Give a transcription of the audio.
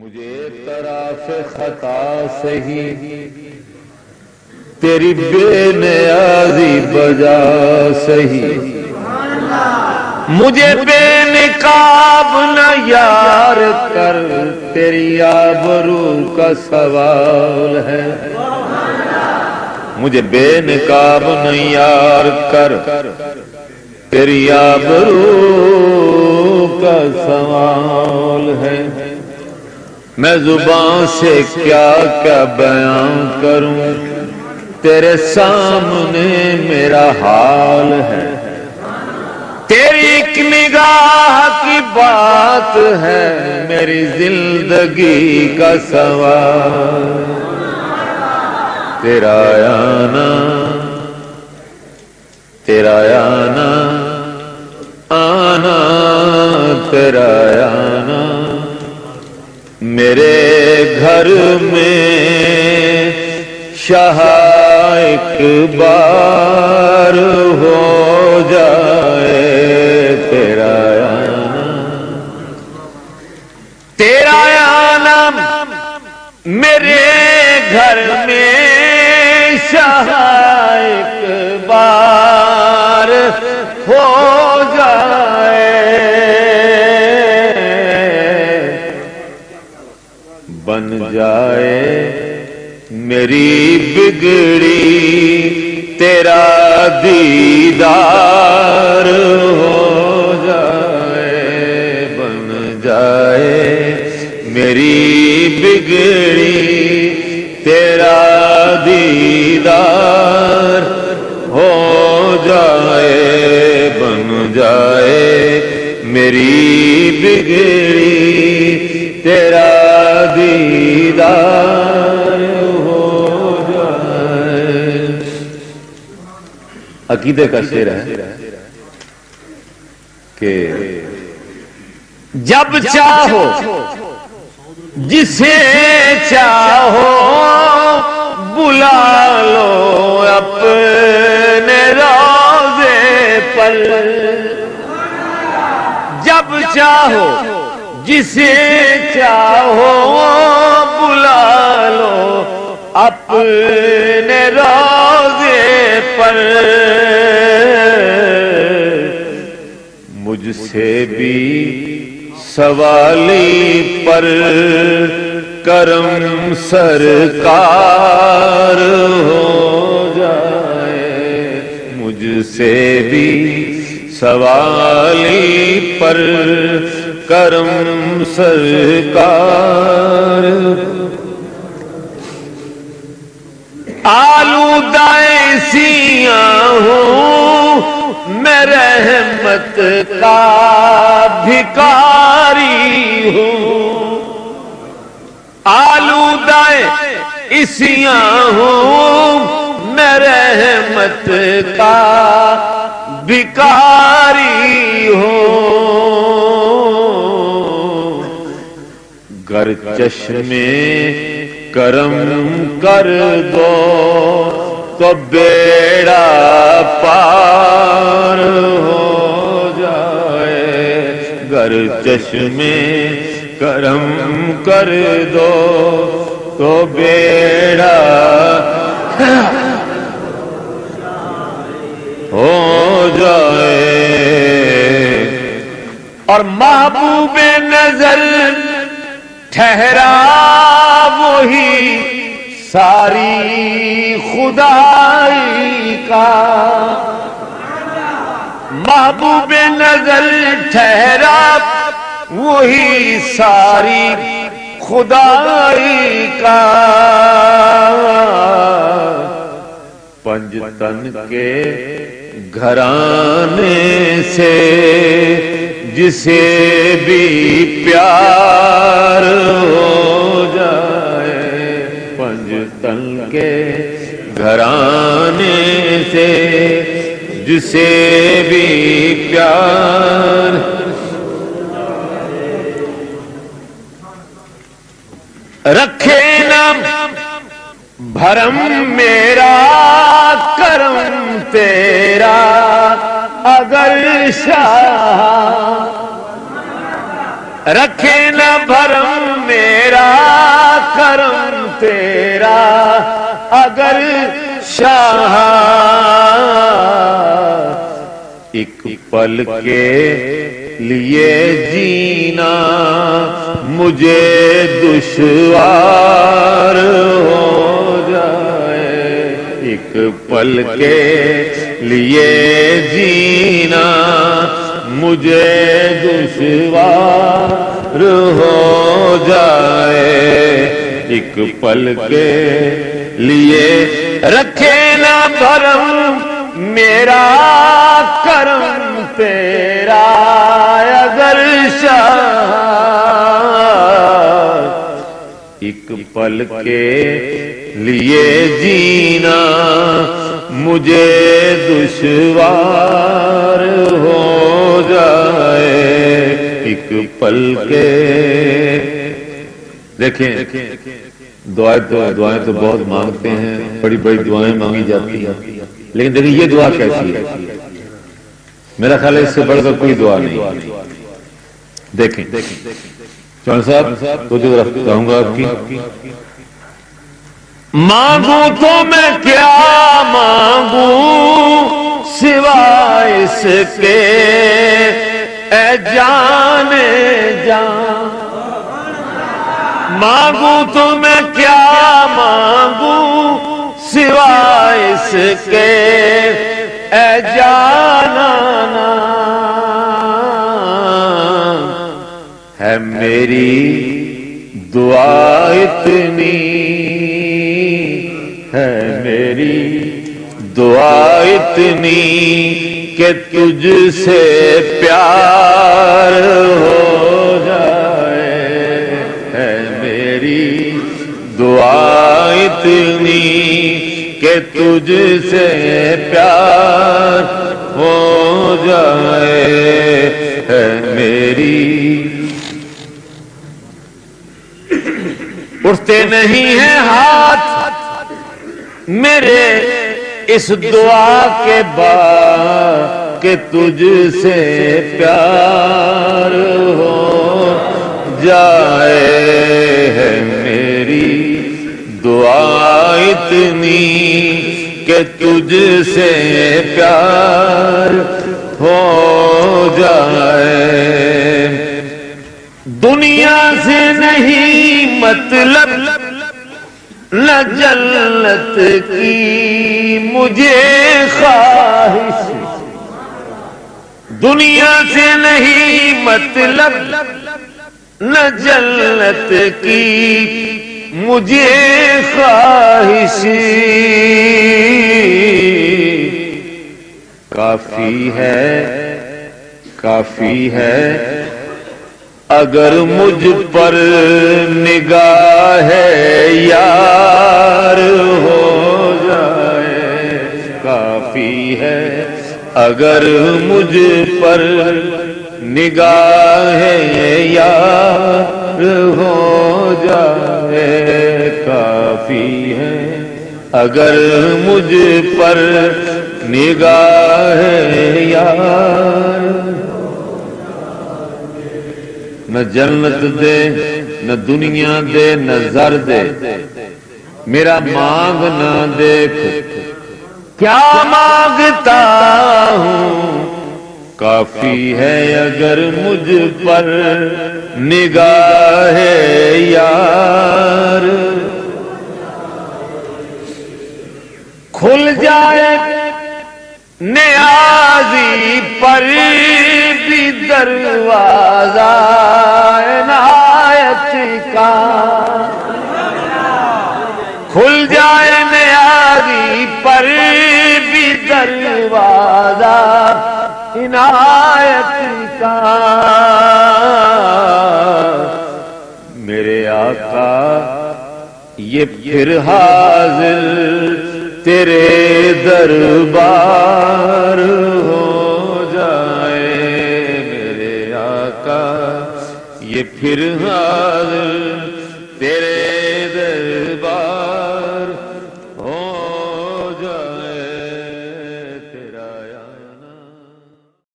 مجھے طرف خطا سے ہی تیری بے نیازی بجا سہی، مجھے بے نقاب نہ یار کر، تیری آبرو کا سوال ہے۔ مجھے بے نقاب نہ یار کر، تیری آبرو کا سوال ہے۔ میں زبان سے کیا کیا بیان کروں، تیرے سامنے میرا حال ہے۔ تیری ایک نگاہ کی بات ہے، میری زندگی کا سوال۔ تیرا آنا، تیرا آنا، آنا تیرا آنا میرے گھر میں شاہ ایک بار ہو جائے۔ تیرا آنا، تیرا آنا میرے گھر میں شاہ ایک بار ہو جائے، بن جائے میری بگڑی تیرا دیدار ہو جائے، بن جائے میری بگڑی تیرا دیدار ہو جائے، بن جائے میری بگڑی تیرا دیدار ہو جائے۔ عقیدے کا شعر ہے کہ جب چاہو جسے چاہو بلا لو اپنے روضے پر، جب چاہو جسے چاہو بلا لو اپنے روضے پر، مجھ سے بھی سوالی پر کرم سرکار ہو جائے، مجھ سے بھی سوالی پر کرم سرکار، آلودہ سیاں ہوں میں رحمت کا بھکاری ہوں، آلودہ سیاں ہوں میں رحمت کا بھکاری ہوں، گر چشمے کرم کر دو تو بیڑا پار ہو جائے، گر چشمے کرم کر دو تو بیڑا ہو جائے۔ اور محبوب نظر ٹھہرا وہی ساری خدائی کا، محبوب نظر ٹھہرا وہی ساری خدائی کا، پنجتن کے گھرانے سے جسے بھی پیار ہو جائے، پنجتن کے گھرانے سے جسے بھی پیار، رکھے نہ بھرم میرا کرم تیرا اگر شاہ، رکھے نہ بھرم میرا کرم تیرا اگر شاہ ایک پل کے لیے جینا مجھے دشوار ہو جائے، ایک پل کے لیے جینا مجھے دشوار ہو جائے، ایک پل کے لیے رکھے نہ بھرم میرا کرم تیرا اگر شاہ، ایک پل کے لیے جینا مجھے دشوار ہو جائے، ایک پل کے۔ دیکھیں دعائیں تو بہت مانگتے ہیں، بڑی بڑی دعائیں مانگی جاتی ہیں، لیکن دیکھیں یہ دعا کیسی ہے، میرا خیال ہے اس سے بڑھ کر کوئی دعا نہیں۔ دیکھیں چون صاحب تو جو رفت کہوں گا آپ کی، مانگوں تو میں کیا مانگوں سوائے اس کے اے جان جان، مانگوں تو میں کیا مانگوں سوائے اس کے اے جانانا، ہے میری دعا اتنی، ہے میری دعا اتنی کہ تجھ سے پیار ہو جائے، ہے میری دعا اتنی کہ تجھ سے پیار ہو جائے، ہے میری۔ اٹھتے نہیں ہیں ہاتھ میرے اس دعا کے بعد کہ تجھ سے پیار ہو جائے، ہے میری دعا اتنی کہ تجھ سے پیار ہو جائے، دنیا سے نہیں مطلب نہ جنت کی مجھے خواہش، دنیا سے نہیں مطلب نہ جنت کی مجھے خواہش، کافی ہے اگر مجھ پر نگاہ یار ہو جائے، کافی ہے اگر مجھ پر نگاہ یار ہو جائے، کافی ہے اگر مجھ پر نگاہ یار، نہ جنت دے نہ دنیا دے نہ زر دے، میرا مانگ نہ دیکھ کیا مانگتا ہوں، کافی ہے اگر مجھ پر نگاہ یار، کھل جائے نیازی پر بھی دروازہ عنایت کا، کھل جائے نیازی پر بھی دروازہ عنایت کا، میرے آقا یہ پھر حاضر تیرے دربار ہو جائے، میرے آقا یہ پھر حاضر تیرے